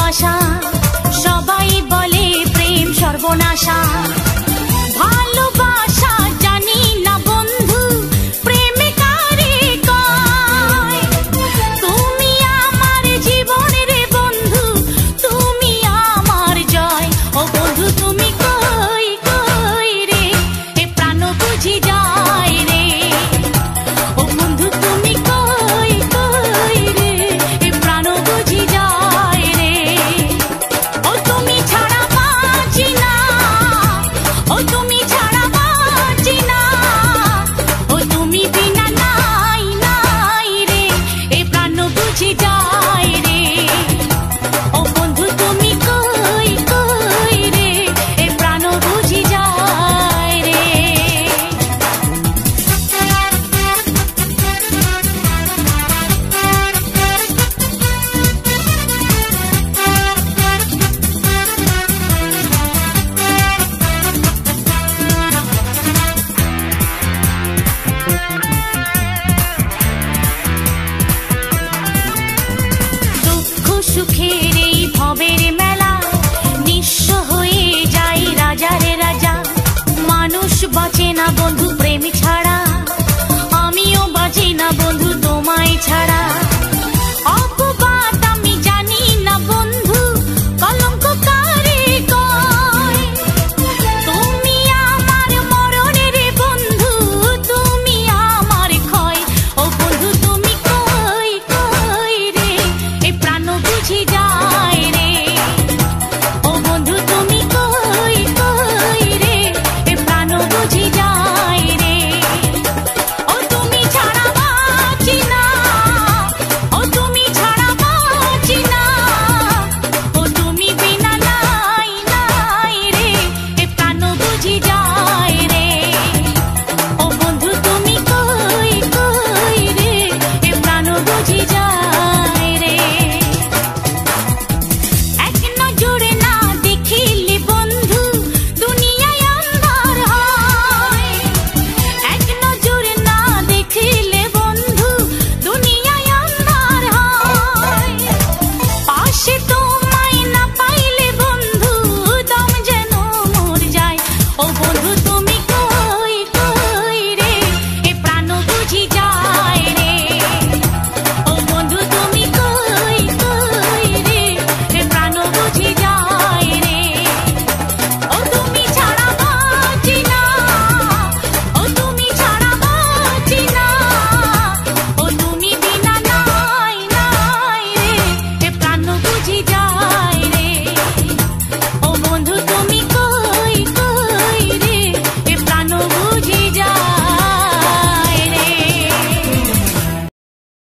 ভালোবাসা, সবাই বলে প্রেম সর্বনাশা। ভালোবাসা জানি না বন্ধু, প্রেমে কারে কয়। তুমি আমার জীবন রে বন্ধু, তুমি আমার জয়। ও বন্ধু তুমি কই কই রে, এ প্রাণ বুঝি যায় রে। ও বন্ধু তুমি কই কই রে, এ প্রাণ বুঝি যায় রে। ও তুমি ছাড়া বাঁচি না, ও তুমি ছাড়া বাঁচি না, ও তুমি বিনা নাই নাই রে, এ প্রাণ বুঝি যায় রে। ও বন্ধু তুমি কই কই রে, এ প্রাণ বুঝি যায় রে। দুঃখ সুখের এই ভবের মেলা, নিঃস্ব হয়ে যায় রাজারে রাজা। মানুষ বাঁচে না বন্ধু প্রেম ছাড়া।